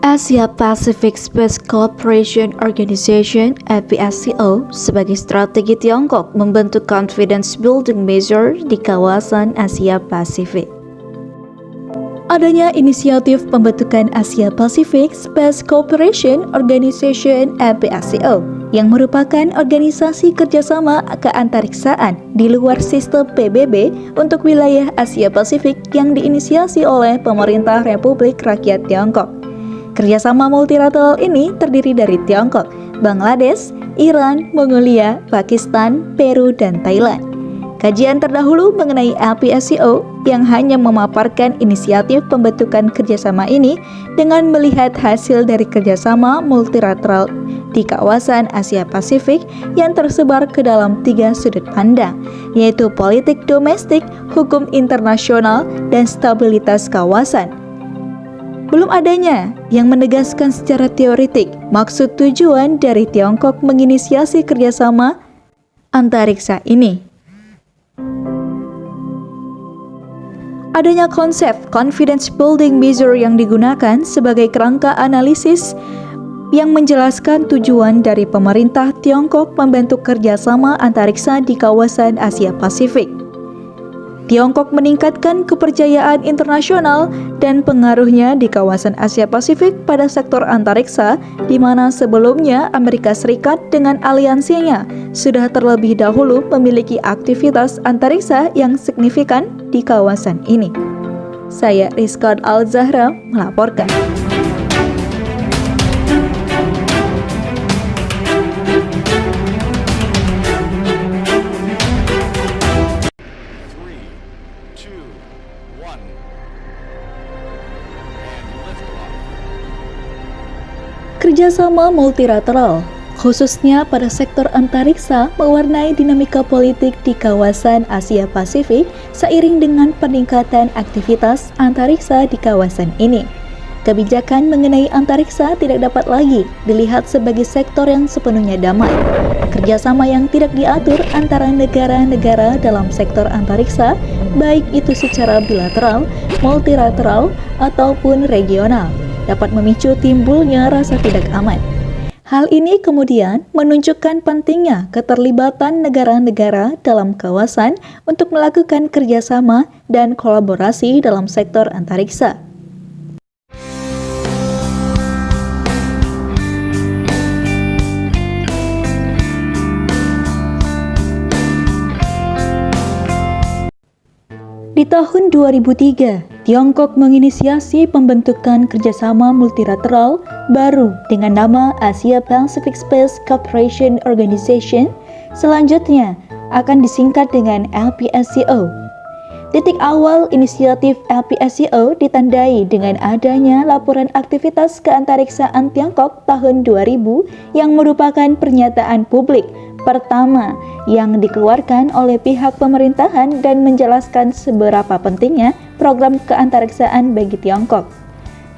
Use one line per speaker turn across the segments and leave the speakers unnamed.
Asia Pacific Space Cooperation Organization (APSCO) sebagai strategi Tiongkok membentuk confidence building measure di kawasan Asia Pasifik. Adanya inisiatif pembentukan Asia Pacific Space Cooperation Organization (APSCO) yang merupakan organisasi kerjasama keantariksaan di luar sistem PBB untuk wilayah Asia Pasifik yang diinisiasi oleh pemerintah Republik Rakyat Tiongkok. Kerjasama multilateral ini terdiri dari Tiongkok, Bangladesh, Iran, Mongolia, Pakistan, Peru, dan Thailand. Kajian terdahulu mengenai APSCO yang hanya memaparkan inisiatif pembentukan kerjasama ini dengan melihat hasil dari kerjasama multilateral di kawasan Asia Pasifik yang tersebar ke dalam 3 sudut pandang, yaitu politik domestik, hukum internasional, dan stabilitas kawasan. Belum adanya yang menegaskan secara teoritik maksud tujuan dari Tiongkok menginisiasi kerjasama antariksa ini. Adanya konsep confidence building measure yang digunakan sebagai kerangka analisis yang menjelaskan tujuan dari pemerintah Tiongkok membentuk kerjasama antariksa di kawasan Asia Pasifik. Tiongkok meningkatkan kepercayaan internasional dan pengaruhnya di kawasan Asia Pasifik pada sektor antariksa, di mana sebelumnya Amerika Serikat dengan aliansinya sudah terlebih dahulu memiliki aktivitas antariksa yang signifikan di kawasan ini. Saya Rizka Al-Zahra melaporkan. Kerjasama multilateral, khususnya pada sektor antariksa, mewarnai dinamika politik di kawasan Asia Pasifik seiring dengan peningkatan aktivitas antariksa di kawasan ini. Kebijakan mengenai antariksa tidak dapat lagi dilihat sebagai sektor yang sepenuhnya damai. Kerjasama yang tidak diatur antara negara-negara dalam sektor antariksa, baik itu secara bilateral, multilateral, ataupun regional, dapat memicu timbulnya rasa tidak aman. Hal ini kemudian menunjukkan pentingnya keterlibatan negara-negara dalam kawasan untuk melakukan kerjasama dan kolaborasi dalam sektor antariksa. Di tahun 2003, Tiongkok menginisiasi pembentukan kerjasama multilateral baru dengan nama Asia Pacific Space Cooperation Organization, selanjutnya akan disingkat dengan APSCO. Titik awal inisiatif APSCO ditandai dengan adanya laporan aktivitas keantariksaan Tiongkok tahun 2000 yang merupakan pernyataan publik pertama yang dikeluarkan oleh pihak pemerintahan dan menjelaskan seberapa pentingnya program keantariksaan bagi Tiongkok.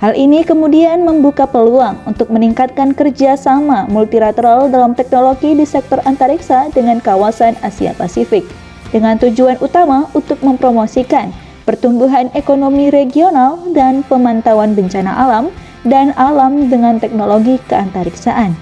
Hal ini kemudian membuka peluang untuk meningkatkan kerjasama multilateral dalam teknologi di sektor antariksa dengan kawasan Asia Pasifik, dengan tujuan utama untuk mempromosikan pertumbuhan ekonomi regional dan pemantauan bencana alam dan alam dengan teknologi keantariksaan.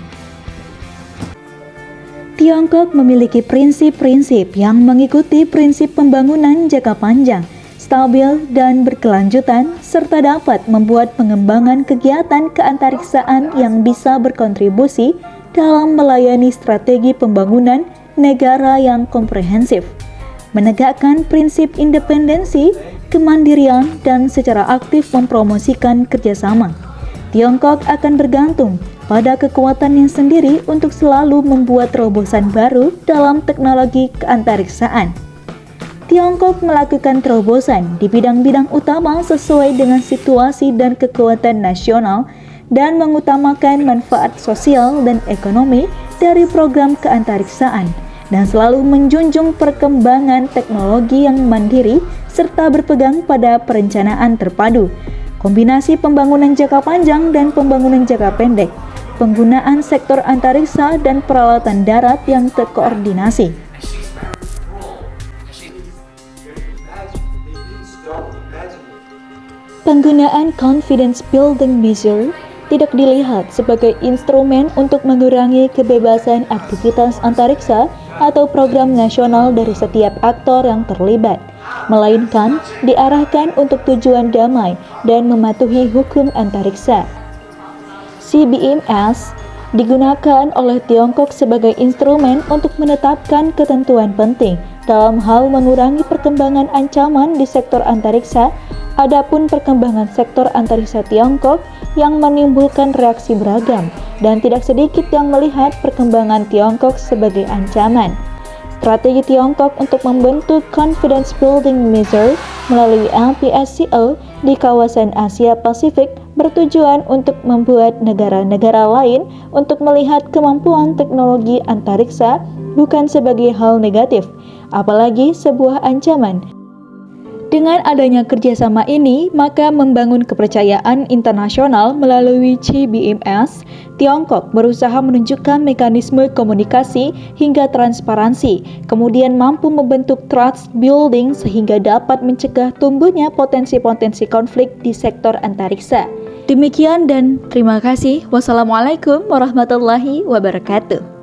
Tiongkok memiliki prinsip-prinsip yang mengikuti prinsip pembangunan jangka panjang, stabil dan berkelanjutan, serta dapat membuat pengembangan kegiatan keantariksaan yang bisa berkontribusi dalam melayani strategi pembangunan negara yang komprehensif, menegakkan prinsip independensi, kemandirian, dan secara aktif mempromosikan kerjasama. Tiongkok akan bergantung pada kekuatannya sendiri untuk selalu membuat terobosan baru dalam teknologi keantariksaan. Tiongkok melakukan terobosan di bidang-bidang utama sesuai dengan situasi dan kekuatan nasional dan mengutamakan manfaat sosial dan ekonomi dari program keantariksaan dan selalu menjunjung perkembangan teknologi yang mandiri serta berpegang pada perencanaan terpadu, kombinasi pembangunan jangka panjang dan pembangunan jangka pendek, penggunaan sektor antariksa dan peralatan darat yang terkoordinasi. Penggunaan confidence building measure tidak dilihat sebagai instrumen untuk mengurangi kebebasan aktivitas antariksa atau program nasional dari setiap aktor yang terlibat, melainkan diarahkan untuk tujuan damai dan mematuhi hukum antariksa. CBMS digunakan oleh Tiongkok sebagai instrumen untuk menetapkan ketentuan penting dalam hal mengurangi perkembangan ancaman di sektor antariksa. Adapun perkembangan sektor antariksa Tiongkok yang menimbulkan reaksi beragam dan tidak sedikit yang melihat perkembangan Tiongkok sebagai ancaman. Strategi Tiongkok untuk membentuk confidence building measure melalui LPSCO di kawasan Asia Pasifik bertujuan untuk membuat negara-negara lain untuk melihat kemampuan teknologi antariksa bukan sebagai hal negatif, apalagi sebuah ancaman. Dengan adanya kerjasama ini, maka membangun kepercayaan internasional melalui CBMS, Tiongkok berusaha menunjukkan mekanisme komunikasi hingga transparansi, kemudian mampu membentuk trust building sehingga dapat mencegah tumbuhnya potensi-potensi konflik di sektor antariksa. Demikian dan terima kasih. Wassalamualaikum warahmatullahi wabarakatuh.